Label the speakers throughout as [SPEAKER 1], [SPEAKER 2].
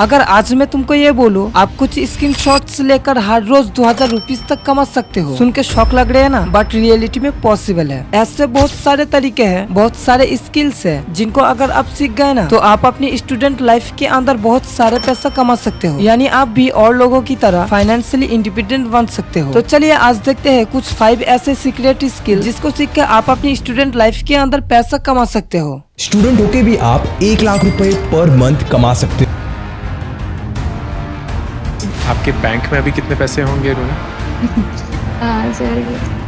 [SPEAKER 1] अगर आज मैं तुमको ये बोलूं आप कुछ स्क्रीन शॉट्स लेकर हर रोज 2000 रुपीज तक कमा सकते हो, सुन के शौक लग रहे हैं ना, बट रियलिटी में पॉसिबल है। ऐसे बहुत सारे तरीके हैं, बहुत सारे स्किल्स हैं जिनको अगर आप सीख गए ना तो आप अपनी स्टूडेंट लाइफ के अंदर बहुत सारे पैसा कमा सकते हो, यानी आप भी और लोगों की तरह फाइनेंशियली इंडिपेंडेंट बन सकते हो। तो चलिए आज देखते हैं कुछ 5 ऐसे सीक्रेट स्किल जिसको सीख कर आप अपनी स्टूडेंट लाइफ के अंदर पैसा कमा सकते हो।
[SPEAKER 2] स्टूडेंट होके भी आप 1 लाख रुपए पर मंथ कमा सकते हो।
[SPEAKER 3] आपके बैंक में अभी कितने पैसे होंगे रोना?
[SPEAKER 4] हाँ सर।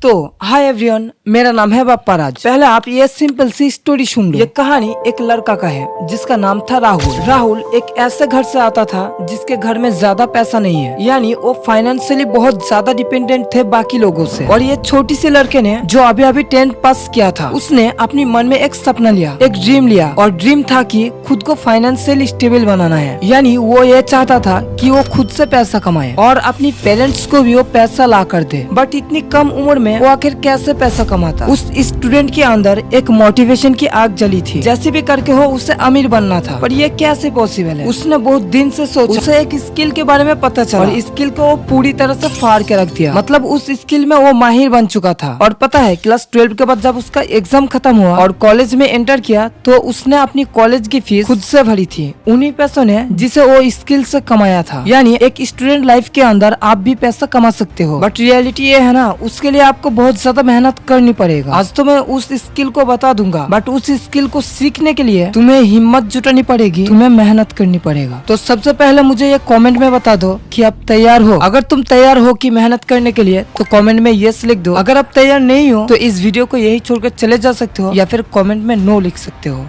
[SPEAKER 1] तो हाय एवरीवन, मेरा नाम है बाप्पा राज। पहले आप ये सिंपल सी स्टोरी सुन लो। ये कहानी एक लड़का का है जिसका नाम था राहुल। राहुल एक ऐसे घर से आता था जिसके घर में ज्यादा पैसा नहीं है, यानी वो फाइनेंशियली बहुत ज्यादा डिपेंडेंट थे बाकी लोगों से। और ये छोटी सी लड़के ने जो अभी अभी 10th पास किया था, उसने अपनी मन में एक सपना लिया, एक ड्रीम लिया, और ड्रीम था कि खुद को फाइनेंशियली स्टेबल बनाना है। यानी वो ये चाहता था कि वो खुद से पैसा कमाए और अपनी पेरेंट्स को भी वो पैसा ला कर दे। बट इतनी कम उम्र में वो आखिर कैसे पैसा कमाता? उस स्टूडेंट के अंदर एक मोटिवेशन की आग जली थी, जैसे भी करके हो उसे अमीर बनना था। पर ये कैसे पॉसिबल है? उसने बहुत दिन से सोचा। उसे एक स्किल के बारे में पता चला और स्किल को वो पूरी तरह से फाड़ के रख दिया। मतलब उस स्किल में वो माहिर बन चुका था। और पता है क्लास 12 के बाद जब उसका एग्जाम खत्म हुआ और कॉलेज में एंटर किया तो उसने अपनी कॉलेज की फीस खुद से भरी थी, उन्हीं पैसों ने जिसे वो स्किल से कमाया था। यानी एक स्टूडेंट लाइफ के अंदर आप भी पैसा कमा सकते हो, बट रियलिटी ये है ना, उसके लिए आपको बहुत ज्यादा मेहनत करनी पड़ेगा। आज तो मैं उस स्किल को बता दूंगा, बट उस स्किल को सीखने के लिए तुम्हें हिम्मत जुटानी पड़ेगी, तुम्हें मेहनत करनी पड़ेगा। तो सबसे पहले मुझे ये कमेंट में बता दो कि आप तैयार हो। अगर तुम तैयार हो कि मेहनत करने के लिए तो कमेंट में यस लिख दो। अगर आप तैयार नहीं हो तो इस वीडियो को यही छोड़कर चले जा सकते हो या फिर कमेंट में नो लिख सकते हो।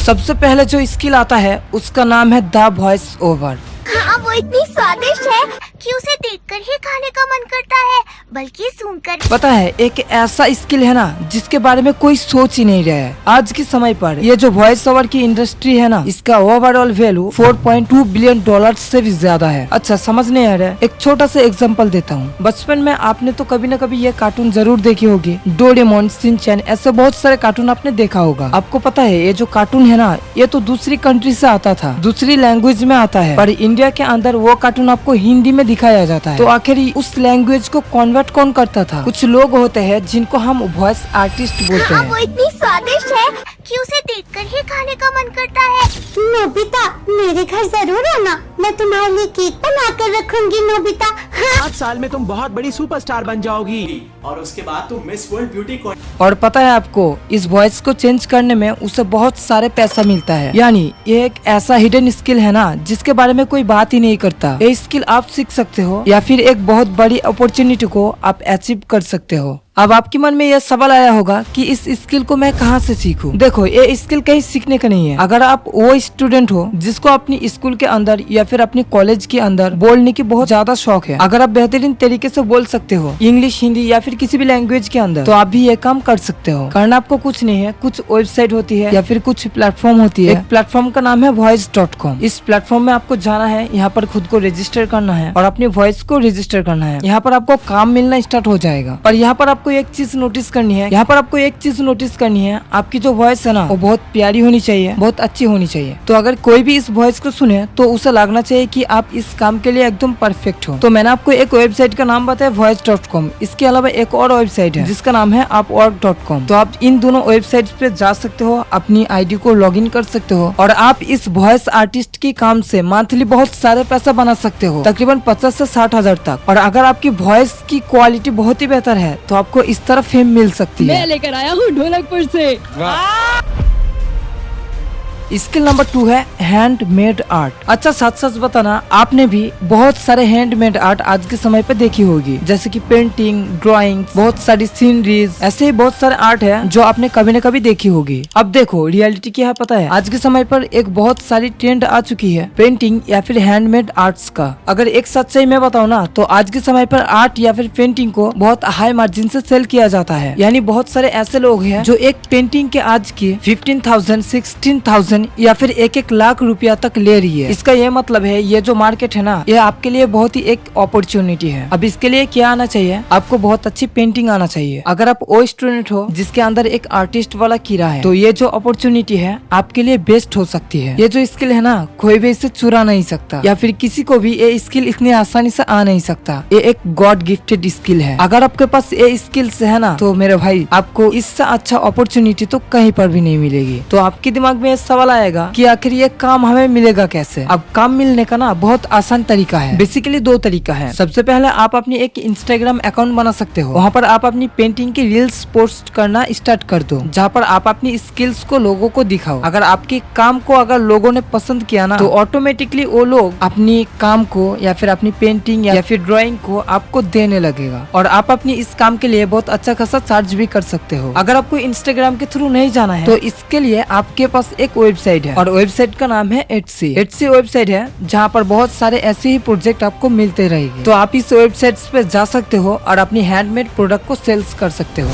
[SPEAKER 1] सबसे पहले जो स्किल आता है उसका नाम है द वॉइस ओवर।
[SPEAKER 5] हाँ, वो इतनी स्वादिष्ट है कि उसे देखकर ही खाने का मन करता है, बल्कि सुनकर।
[SPEAKER 1] पता है एक ऐसा स्किल है ना जिसके बारे में कोई सोच ही नहीं रहा है। आज के समय पर ये जो वॉइस ओवर की इंडस्ट्री है ना, इसका ओवरऑल वैल्यू 4.2 बिलियन डॉलर से भी ज्यादा है। अच्छा समझ नहीं आ रहा है? एक छोटा सा एग्जांपल देता हूँ। बचपन में आपने तो कभी न कभी ये कार्टून जरूर देखी होगी, डोरेमोन, शिनचैन, ऐसे बहुत सारे कार्टून आपने देखा होगा। आपको पता है ये जो कार्टून है ना, ये तो दूसरी कंट्री से आता था, दूसरी लैंग्वेज में आता है, पर इंडिया के अंदर वो कार्टून आपको हिंदी में दिखाया जाता है। तो आखिर उस लैंग्वेज को कन्वर्ट कौन करता था? कुछ लोग होते हैं जिनको हम वॉइस आर्टिस्ट बोलते
[SPEAKER 5] हाँ,
[SPEAKER 1] हैं।
[SPEAKER 5] वो इतनी स्वादिष्ट है कि उसे देखकर ही खाने का मन करता है। नोबिता, मेरे घर जरूर आना, मैं तुम्हारे लिए केक बना कर रखूंगी नोबिता। हाँ।
[SPEAKER 6] 5 साल में तुम बहुत बड़ी सुपरस्टार बन जाओगी और उसके बाद तुम मिस वर्ल्ड ब्यूटी को।
[SPEAKER 1] और पता है आपको इस वॉइस को चेंज करने में उसे बहुत सारे पैसा मिलता है। यानी ये एक ऐसा हिडन स्किल है ना जिसके बारे में कोई बात ही नहीं करता। ये स्किल आप सीख सकते हो या फिर एक बहुत बड़ी अपॉर्चुनिटी को आप अचीव कर सकते हो। अब आपके मन में यह सवाल आया होगा कि इस स्किल को मैं कहाँ से सीखूं? देखो ये स्किल कहीं सीखने का नहीं है। अगर आप वो स्टूडेंट हो जिसको अपनी स्कूल के अंदर या फिर अपनी कॉलेज के अंदर बोलने की बहुत ज्यादा शौक है, अगर आप बेहतरीन तरीके से बोल सकते हो इंग्लिश, हिंदी या फिर किसी भी लैंग्वेज के अंदर, तो आप भी ये काम कर सकते हो। करना आपको कुछ नहीं है, कुछ वेबसाइट होती है या फिर कुछ प्लेटफॉर्म होती है। एक प्लेटफॉर्म का नाम है voice.com। इस प्लेटफॉर्म में आपको जाना है, यहाँ पर खुद को रजिस्टर करना है और अपनी वॉइस को रजिस्टर करना है। यहाँ पर आपको काम मिलना स्टार्ट हो जाएगा। पर यहाँ पर आपको एक चीज नोटिस करनी है, आपकी जो वॉइस है ना वो बहुत प्यारी होनी चाहिए, बहुत अच्छी होनी चाहिए। तो अगर कोई भी इस वॉइस को सुने तो उसे लगना चाहिए कि आप इस काम के लिए एकदम परफेक्ट हो। तो मैंने आपको एक वेबसाइट का नाम बताया voice.com। इसके अलावा एक और वेबसाइट है जिसका नाम है upwork.com। तो आप इन दोनों वेबसाइट पे जा सकते हो, अपनी आईडी को लॉग इन कर सकते हो और आप इस वॉइस आर्टिस्ट के काम से मंथली बहुत सारे पैसा बना सकते हो, तकरीबन 50 से 60 हजार तक। और अगर आपकी वॉइस की क्वालिटी बहुत ही बेहतर है तो आपको इस तरह फेम मिल सकती है।
[SPEAKER 4] मैं लेकर आया हूँ ढोलकपुर से।
[SPEAKER 1] स्किल नंबर 2 है हैंडमेड आर्ट। अच्छा सच सच बताना, आपने भी बहुत सारे हैंडमेड आर्ट आज के समय पे देखी होगी, जैसे कि पेंटिंग, ड्राइंग, बहुत सारी सीनरीज, ऐसे ही बहुत सारे आर्ट है जो आपने कभी न कभी देखी होगी। अब देखो रियलिटी क्या है पता है, आज के समय पर एक बहुत सारी ट्रेंड आ चुकी है पेंटिंग या फिर हैंडमेड आर्ट्स का। अगर एक सच्चाई मैं बताऊँ ना तो आज के समय पर आर्ट या फिर पेंटिंग को बहुत हाई मार्जिन से सेल किया जाता है। यानी बहुत सारे ऐसे लोग हैं जो एक पेंटिंग के आज की 15,000, 16,000 मिलियन या फिर 1-1 लाख रुपया तक ले रही है। इसका ये मतलब है ये जो मार्केट है ना, ये आपके लिए बहुत ही एक अपॉर्चुनिटी है। अब इसके लिए क्या आना चाहिए, आपको बहुत अच्छी पेंटिंग आना चाहिए। अगर आप वो स्टूडेंट हो जिसके अंदर एक आर्टिस्ट वाला कीड़ा है, तो ये जो अपॉर्चुनिटी है आपके लिए बेस्ट हो सकती है। ये जो स्किल है ना, कोई भी इसे चुरा नहीं सकता या फिर किसी को भी ये स्किल इतनी आसानी से आ नहीं सकता। ये एक गॉड गिफ्टेड स्किल है। अगर आपके पास ये स्किल्स है ना, तो मेरे भाई आपको इससे अच्छा अपॉर्चुनिटी तो कहीं पर भी नहीं मिलेगी। तो आपके दिमाग में ये सवाल आएगा कि आखिर ये काम हमें मिलेगा कैसे। अब काम मिलने का ना बहुत आसान तरीका है। बेसिकली 2 तरीका है। सबसे पहले आप अपनी एक इंस्टाग्राम अकाउंट बना सकते हो। वहाँ पर आप अपनी पेंटिंग की रील्स पोस्ट करना स्टार्ट कर दो, जहाँ पर आप अपनी स्किल्स को लोगों को दिखाओ। अगर आपके काम को अगर लोगों ने पसंद किया ना, तो ऑटोमेटिकली वो लोग अपनी काम को या फिर अपनी पेंटिंग या फिर ड्राइंग को आपको देने लगेगा और आप अपनी इस काम के लिए बहुत अच्छा खासा चार्ज भी कर सकते हो। अगर आपको इंस्टाग्राम के थ्रू नहीं जाना है, तो इसके लिए आपके पास एक वेबसाइट है और वेबसाइट का नाम है Etsy। Etsy वेबसाइट है जहाँ पर बहुत सारे ऐसे ही प्रोजेक्ट आपको मिलते रहेंगे। तो आप इस वेबसाइट पे जा सकते हो और अपनी हैंडमेड प्रोडक्ट को सेल्स कर सकते हो।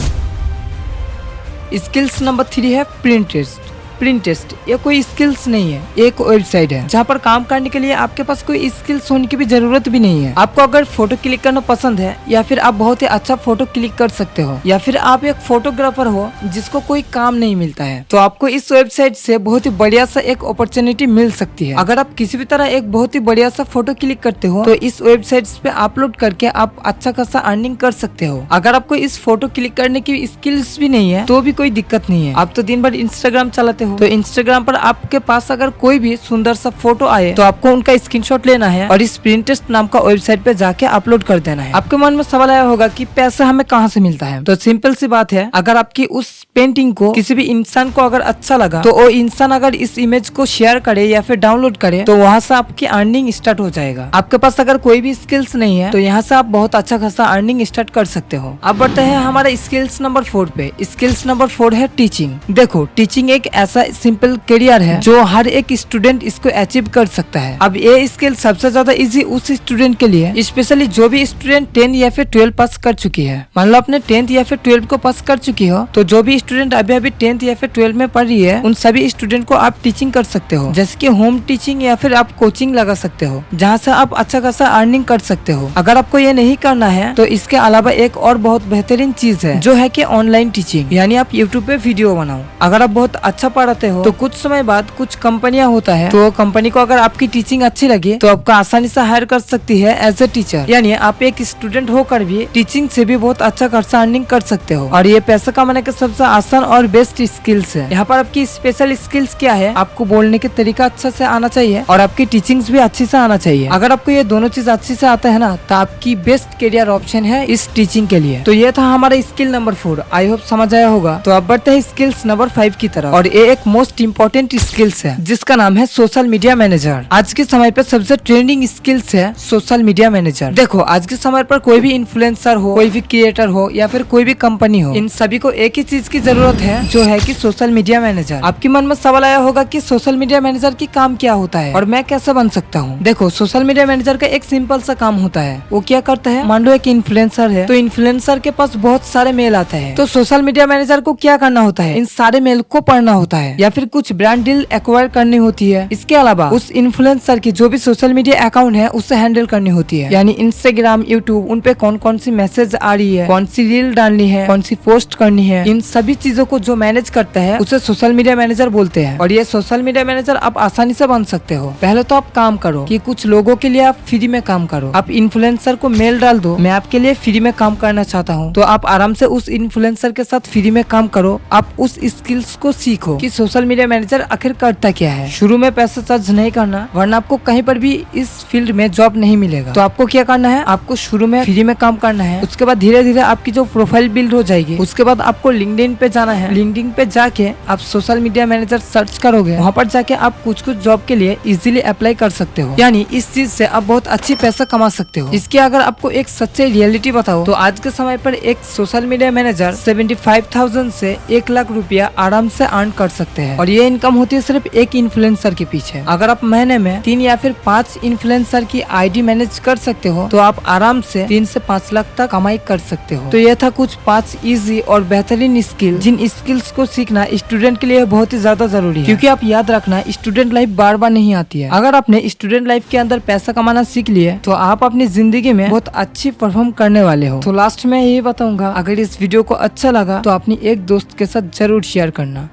[SPEAKER 1] स्किल्स नंबर 3 है प्रिंटेस्ट। प्रिंटेस्ट ये कोई स्किल्स नहीं है, एक वेबसाइट है जहाँ पर काम करने के लिए आपके पास कोई स्किल्स होने की भी जरूरत भी नहीं है। आपको अगर फोटो क्लिक करना पसंद है या फिर आप बहुत ही अच्छा फोटो क्लिक कर सकते हो या फिर आप एक फोटोग्राफर हो जिसको कोई काम नहीं मिलता है, तो आपको इस वेबसाइट से बहुत ही बढ़िया सा एक अपॉर्चुनिटी मिल सकती है। अगर आप किसी भी तरह एक बहुत ही बढ़िया सा फोटो क्लिक करते हो, तो इस वेबसाइट पे अपलोड करके आप अच्छा खासा अर्निंग कर सकते हो। अगर आपको इस फोटो क्लिक करने की स्किल्स भी नहीं है, तो भी कोई दिक्कत नहीं है। आप तो दिन भर इंस्टाग्राम चलाते हो, तो इंस्टाग्राम पर आपके पास अगर कोई भी सुंदर सा फोटो आए, तो आपको उनका स्क्रीनशॉट लेना है और इस प्रिंटेस्ट नाम का वेबसाइट पे जाके अपलोड कर देना है। आपके मन में सवाल आया होगा कि पैसा हमें कहाँ से मिलता है, तो सिंपल सी बात है, अगर आपकी उस पेंटिंग को किसी भी इंसान को अगर अच्छा लगा, तो वो इंसान अगर इस इमेज को शेयर करे या फिर डाउनलोड करे, तो वहाँ से आपकी अर्निंग स्टार्ट हो जाएगा। आपके पास अगर कोई भी स्किल्स नहीं है, तो यहाँ से आप बहुत अच्छा खासा अर्निंग स्टार्ट कर सकते हो। अब बढ़ते हैं हमारे स्किल्स नंबर 4 पे। स्किल्स नंबर 4 है टीचिंग। देखो, टीचिंग एक ऐसा सिंपल करियर है जो हर एक स्टूडेंट इसको अचीव कर सकता है। अब ये स्किल सबसे ज्यादा इजी उस स्टूडेंट के लिए, स्पेशली जो भी स्टूडेंट 10 या फिर 12 पास कर चुकी है। मान लो आपने 10th या फिर 12 को पास कर चुकी हो, तो जो भी स्टूडेंट अभी 10th या फिर 12 में पढ़ रही है, उन सभी स्टूडेंट को आप टीचिंग कर सकते हो, जैसे कि होम टीचिंग या फिर आप कोचिंग लगा सकते हो, जहाँ से आप अच्छा खासा अर्निंग कर सकते हो। अगर आपको ये नहीं करना है, तो इसके अलावा एक और बहुत बेहतरीन चीज है, जो है कि ऑनलाइन टीचिंग, यानी आप यूट्यूब पे वीडियो बनाओ। अगर आप बहुत अच्छा पढ़ाते हो, तो कुछ समय बाद कुछ कंपनियां होता है, तो कंपनी को अगर आपकी टीचिंग अच्छी लगी, तो आपको आसानी से हायर कर सकती है एज ए टीचर। यानी आप एक स्टूडेंट होकर भी टीचिंग से भी बहुत अच्छा खासा अर्निंग कर सकते हो। और ये पैसा कमाने का सबसे आसान और बेस्ट स्किल्स है। यहाँ पर आपकी स्पेशल स्किल्स क्या है, आपको बोलने के तरीका अच्छा से आना चाहिए और आपकी टीचिंग्स भी अच्छी से आना चाहिए। अगर आपको ये दोनों चीज अच्छी से आता है ना, तो आपकी बेस्ट करियर ऑप्शन है इस टीचिंग के लिए। तो ये था हमारा स्किल नंबर 4। आई होप समझ आया होगा। तो अब बढ़ते हैं स्किल्स नंबर 5 की तरफ, और ये एक मोस्ट इम्पोर्टेंट स्किल्स है जिसका नाम है सोशल मीडिया मैनेजर। आज के समय पे सबसे ट्रेंडिंग स्किल्स है सोशल मीडिया मैनेजर। देखो, आज के समय पर कोई भी इन्फ्लुएंसर हो, कोई भी क्रिएटर हो या फिर कोई भी कंपनी हो, इन सभी को एक ही चीज की जरूरत है, जो है कि सोशल मीडिया मैनेजर। आपके मन में सवाल आया होगा कि सोशल मीडिया मैनेजर की काम क्या होता है और मैं कैसे बन सकता हूँ। देखो, सोशल मीडिया मैनेजर का एक सिंपल सा काम होता है। वो क्या करता है, मान लो एक इन्फ्लुएंसर है, तो इन्फ्लुएंसर के पास बहुत सारे मेल आते हैं, तो सोशल मीडिया मैनेजर को क्या करना होता है, इन सारे मेल को पढ़ना होता है या फिर कुछ ब्रांड डील एक्वायर करनी होती है। इसके अलावा उस इन्फ्लुएंसर की जो भी सोशल मीडिया अकाउंट है, उसे हैंडल करनी होती है, यानी इंस्टाग्राम, यूट्यूब, उन पे कौन कौन सी मैसेज आ रही है, कौन सी रील डालनी है, कौन सी पोस्ट करनी है, इन सभी चीजों को जो मैनेज करता है, उसे सोशल मीडिया मैनेजर बोलते हैं। और ये सोशल मीडिया मैनेजर आप आसानी से बन सकते हो। पहले तो आप काम करो कि कुछ लोगों के लिए आप फ्री में काम करो। आप इन्फ्लुएंसर को मेल डाल दो, मैं आपके लिए फ्री में काम करना चाहता हूँ, तो आप आराम से उस इन्फ्लुएंसर के साथ फ्री में काम करो। आप उस स्किल्स को सीखो कि सोशल मीडिया मैनेजर आखिर करता क्या है। शुरू में पैसा चार्ज नहीं करना, वरना आपको कहीं पर भी इस फील्ड में जॉब नहीं मिलेगा। तो आपको क्या करना है, आपको शुरू में फ्री में काम करना है। उसके बाद धीरे धीरे आपकी जो प्रोफाइल बिल्ड हो जाएगी, उसके बाद आपको लिंक्डइन पे जाना है। लिंक्डइन पे जाके आप सोशल मीडिया मैनेजर सर्च करोगे, वहाँ पर जाके आप कुछ जॉब के लिए इजीली अप्लाई कर सकते हो। यानी इस चीज से आप बहुत अच्छी पैसा कमा सकते हो। इसकी अगर आपको एक सच्ची रियलिटी बताओ, तो आज के समय पर एक सोशल मीडिया मैनेजर 75,000 से 1 लाख रुपया आराम से अर्न कर सकते हैं। और ये इनकम होती है सिर्फ एक इन्फ्लुएंसर के पीछे। अगर आप महीने में 3 या फिर 5 इन्फ्लुएंसर की आईडी मैनेज कर सकते हो तो आप आराम से 3 से 5 लाख तक कमाई कर सकते हो। तो ये था कुछ 5 इजी और बेहतरीन स्किल, जिन स्किल्स को सीखना स्टूडेंट के लिए बहुत ही ज्यादा जरूरी है। क्योंकि आप याद रखना, स्टूडेंट लाइफ बार बार नहीं आती है। अगर आपने स्टूडेंट लाइफ के अंदर पैसा कमाना सीख लिए तो आप अपनी जिंदगी में बहुत अच्छी परफॉर्म करने वाले हो। तो लास्ट में यही बताऊंगा, अगर इस वीडियो को अच्छा लगा तो अपनी एक दोस्त के साथ जरूर शेयर करना।